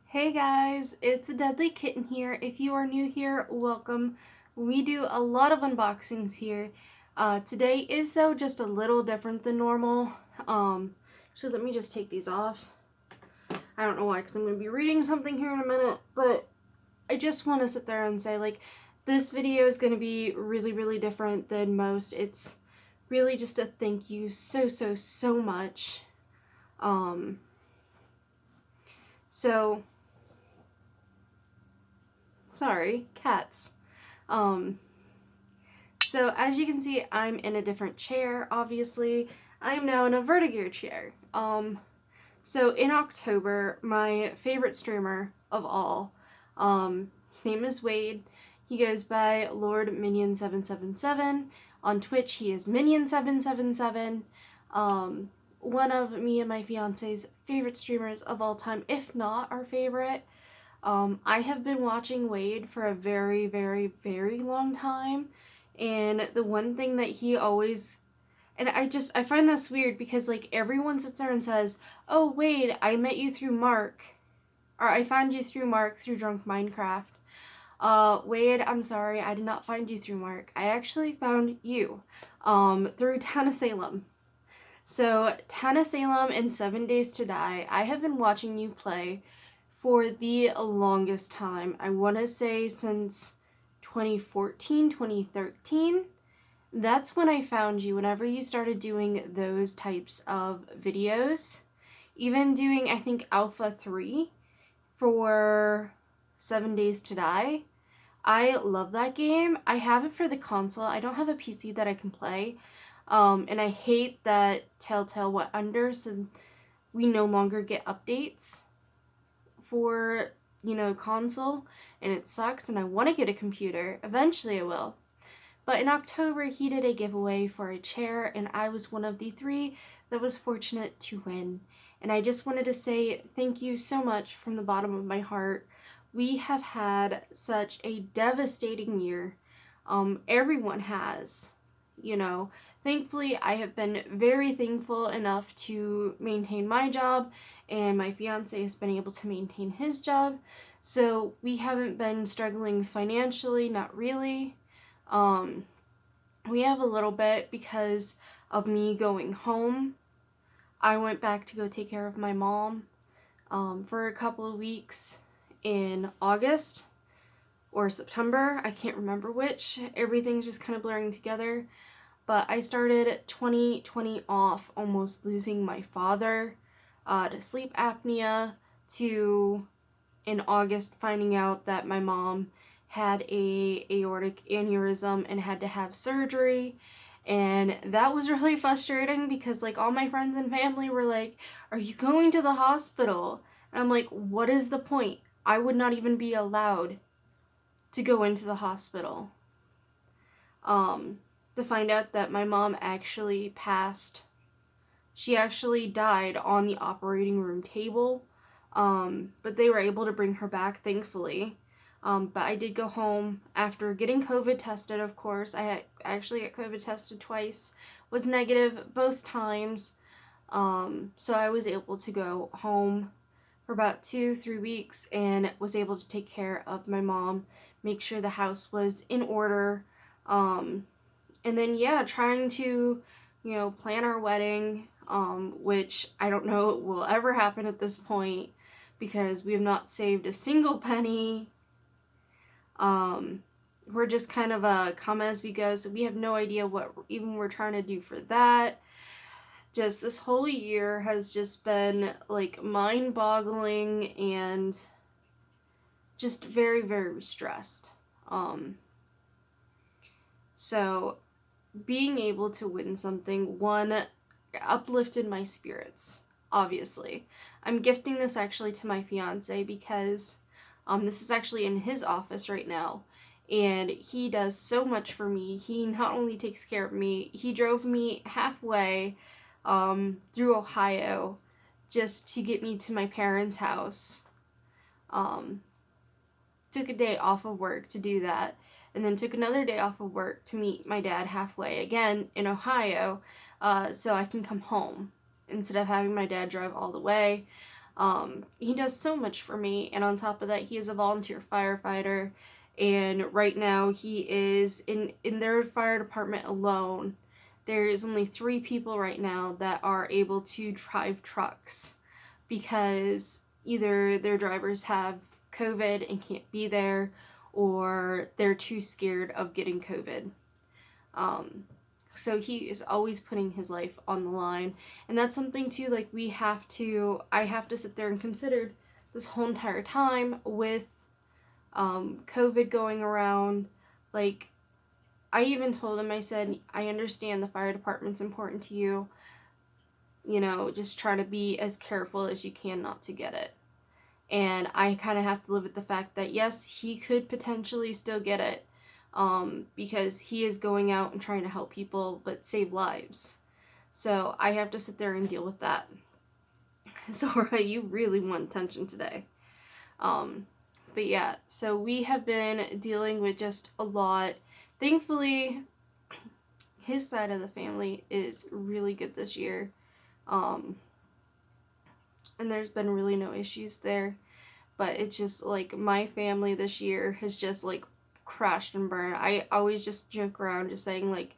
Hey guys, it's a Deadly Kitten here. If you are new here, welcome. We do a lot of unboxings here. Today is though just a little different than normal. So let me just take these off. I don't know why, because I'm going to be reading something here in a minute, but I just want to sit there and say, like, this video is going to be really different than most. It's really just a thank you so much. Um, so Sorry, cats. Um, so as you can see, I'm in a different chair, obviously. I'm now in a vertigear chair. So in October, my favorite streamer of all, his name is Wade. He goes by Lord Minion777. On Twitch, he is Minion777. One of me and my fiance's favorite streamers of all time, if not our favorite. I have been watching Wade for a very long time, and the one thing that he always, and I find this weird because like everyone sits there and says, "Oh Wade, I met you through Mark," or "I found you through Mark through Drunk Minecraft." Wade, I'm sorry, I did not find you through Mark. I actually found you, through Town of Salem. So, Town of Salem and 7 Days to Die, I have been watching you play for the longest time. I want to say since 2014, 2013. That's when I found you, whenever you started doing those types of videos. Even doing, I think, Alpha 3 for 7 Days to Die. I love that game. I have it for the console. I don't have a PC that I can play. And I hate that Telltale went under, so we no longer get updates for, console, and it sucks, and I want to get a computer. Eventually I will. But in October, he did a giveaway for a chair, and I was one of the 3 that was fortunate to win. And I just wanted to say thank you so much from the bottom of my heart. We have had such a devastating year. Everyone has, you know. Thankfully, I have been very thankful enough to maintain my job, and my fiance has been able to maintain his job. So we haven't been struggling financially, not really. We have a little bit because of me going home. I went back to go take care of my mom for a couple of weeks in August or September. I can't remember which. Everything's just kind of blurring together. But I started 2020 off almost losing my father to sleep apnea, to in August finding out that my mom had a aortic aneurysm and had to have surgery. And that was really frustrating because like all my friends and family were like, "Are you going to the hospital?" And I'm like, "What is the point? I would not even be allowed to go into the hospital." To find out that my mom actually passed. She actually died on the operating room table. But they were able to bring her back, thankfully. But I did go home after getting COVID tested, of course. I actually got COVID tested twice, was negative both times. So I was able to go home for about 2-3 weeks and was able to take care of my mom, make sure the house was in order. And then, yeah, trying to, plan our wedding, which I don't know will ever happen at this point because we have not saved a single penny. We're just kind of come as we go, so we have no idea what even we're trying to do for that. Just this whole year has just been like mind-boggling and just very stressed. So being able to win something, one, uplifted my spirits, obviously. I'm gifting this actually to my fiance because this is actually in his office right now, and he does so much for me. He not only takes care of me, he drove me halfway through Ohio just to get me to my parents' house. Took a day off of work to do that, and then took another day off of work to meet my dad halfway again in Ohio, so I can come home instead of having my dad drive all the way. He does so much for me, and on top of that, he is a volunteer firefighter, and right now he is in their fire department alone. There is only 3 people right now that are able to drive trucks because either their drivers have COVID and can't be there, or they're too scared of getting COVID. Um, so he is always putting his life on the line, and that's something too. Like I have to sit there and consider this whole entire time with COVID going around. Like, I even told him, I said, I understand the fire department's important to you. You know, just try to be as careful as you can not to get it. And I kind of have to live with the fact that yes, he could potentially still get it, because he is going out and trying to help people but save lives. So I have to sit there and deal with that. Zora, you really want attention today. But yeah, so we have been dealing with just a lot. Thankfully, his side of the family is really good this year. And there's been really no issues there. But it's just like my family this year has just like crashed and burned. I always just joke around just saying like,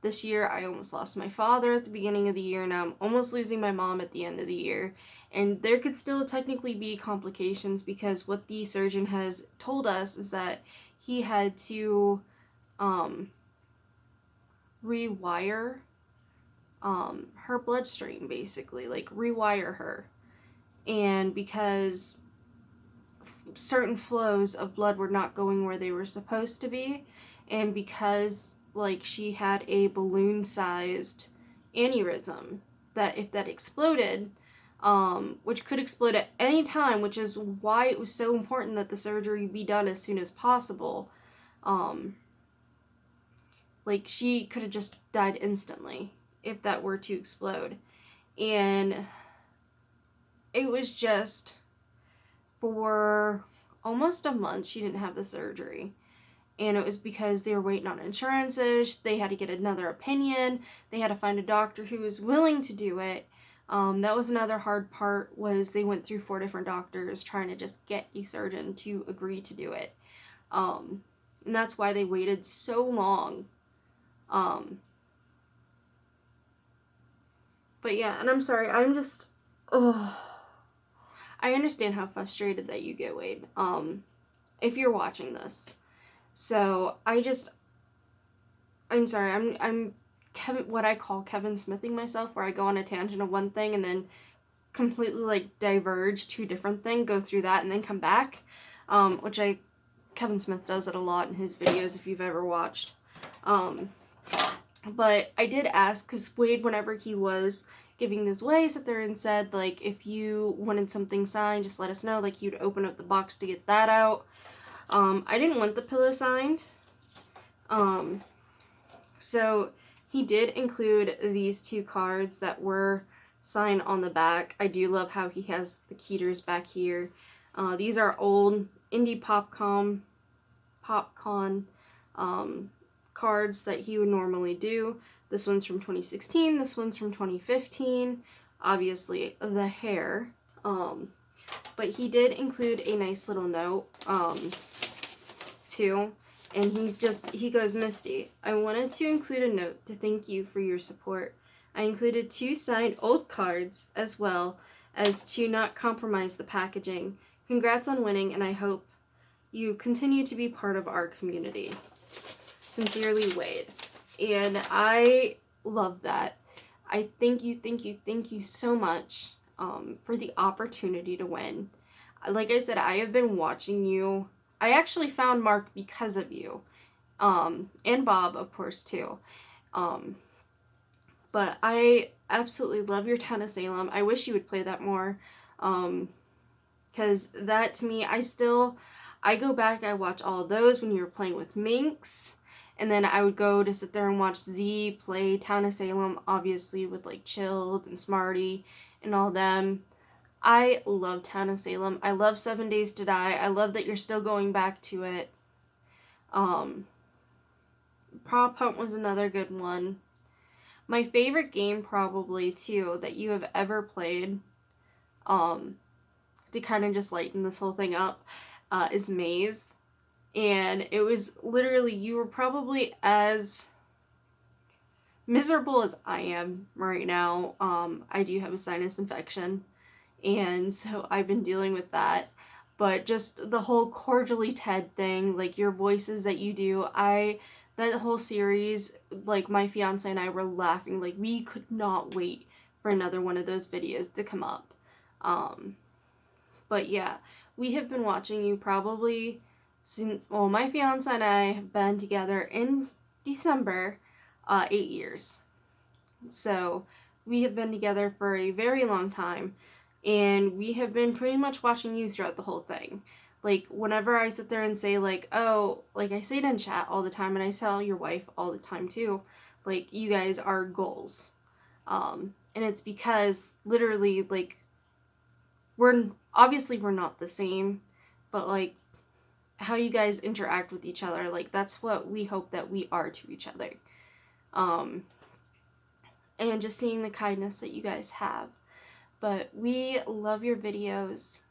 this year I almost lost my father at the beginning of the year. Now I'm almost losing my mom at the end of the year. And there could still technically be complications because what the surgeon has told us is that he had to rewire her bloodstream, basically, like rewire her. And because certain flows of blood were not going where they were supposed to be, and because like she had a balloon sized aneurysm that if that exploded, which could explode at any time, which is why it was so important that the surgery be done as soon as possible, like she could have just died instantly if that were to explode. And it was just for almost a month she didn't have the surgery. And it was because they were waiting on insurances. They had to get another opinion. They had to find a doctor who was willing to do it. That was another hard part, was they went through 4 different doctors trying to just get a surgeon to agree to do it. And that's why they waited so long. But yeah, and I'm sorry, I'm just, I understand how frustrated that you get, Wade, if you're watching this. So I'm sorry, I'm Kevin, what I call Kevin Smithing myself, where I go on a tangent of one thing and then completely like diverge to a different thing, go through that and then come back, which Kevin Smith does it a lot in his videos if you've ever watched. But I did ask, because Wade, whenever he was giving this away, sat there and said, like, if you wanted something signed, just let us know. Like, you'd open up the box to get that out. I didn't want the pillow signed. So he did include these 2 cards that were signed on the back. I do love how he has the Keeters back here. These are old indie popcorn cards that he would normally do. This one's from 2016, this one's from 2015. Obviously the hair. But he did include a nice little note too. And he goes, Misty, I wanted to include a note to thank you for your support. I included 2 signed old cards as well as to not compromise the packaging. Congrats on winning, and I hope you continue to be part of our community. Sincerely, Wade. And I love that. I thank you so much for the opportunity to win. Like I said, I have been watching you. I actually found Mark because of you. And Bob, of course, too. But I absolutely love your Town of Salem. I wish you would play that more. Because that, to me, I go back, I watch all of those when you were playing with Minx. And then I would go to sit there and watch Z play Town of Salem, obviously, with like Chilled and Smarty and all them. I love Town of Salem. I love 7 Days to Die. I love that you're still going back to it. Prop Hunt was another good one. My favorite game, probably, too, that you have ever played, to kind of just lighten this whole thing up, is Maze. And it was literally, you were probably as miserable as I am right now. I do have a sinus infection, and so I've been dealing with that. But just the whole cordially Ted thing, like your voices that you do, that whole series, like my fiance and I were laughing, like we could not wait for another one of those videos to come up. But yeah, we have been watching you probably since, well, my fiance and I have been together in December, 8 years. So we have been together for a very long time, and we have been pretty much watching you throughout the whole thing. Like, whenever I sit there and say, like, oh, like, I say it in chat all the time, and I tell your wife all the time, too, like, you guys are goals. And it's because, literally, like, we're not the same, but, like, how you guys interact with each other, like, that's what we hope that we are to each other. And just seeing the kindness that you guys have. But we love your videos,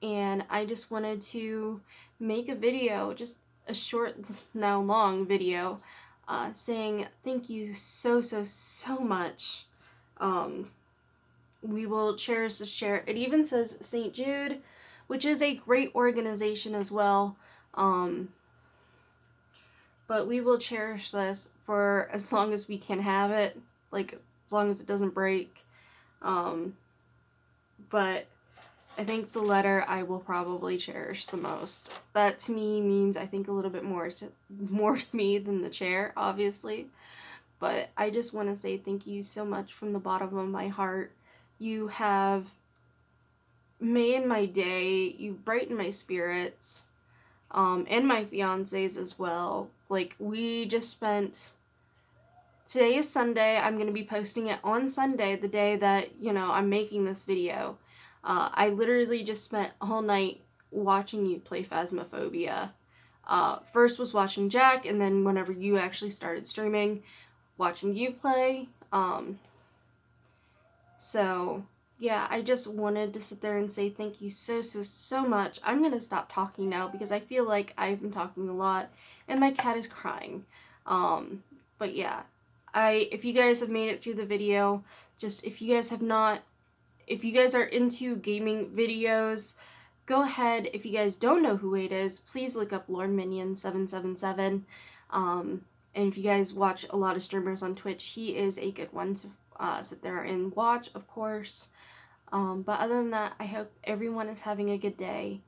and I just wanted to make a video, just a short, now long video, saying thank you so, so, so much. We will cherish the share. It even says St. Jude, which is a great organization as well. But we will cherish this for as long as we can have it, like as long as it doesn't break. But I think the letter I will probably cherish the most. That to me means, I think, a little bit more to me than the chair, obviously. But I just want to say thank you so much from the bottom of my heart. You have made my day. You brightened my spirits, and my fiance's as well. Like, we just spent. Today is Sunday. I'm going to be posting it on Sunday, the day that, I'm making this video. I literally just spent all night watching you play Phasmophobia. First was watching Jack, and then whenever you actually started streaming, watching you play. So, yeah, I just wanted to sit there and say thank you so, so, so much. I'm going to stop talking now because I feel like I've been talking a lot, and my cat is crying. But yeah. If you guys have made it through the video, just if you guys are into gaming videos, go ahead. If you guys don't know who it is, please look up Lord Minion 777. And if you guys watch a lot of streamers on Twitch, he is a good one to sit there and watch, of course. But other than that, I hope everyone is having a good day,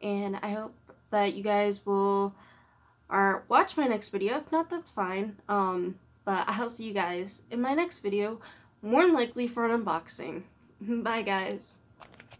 and I hope that you guys will watch my next video. If not, that's fine. But I'll see you guys in my next video, more than likely for an unboxing. Bye, guys.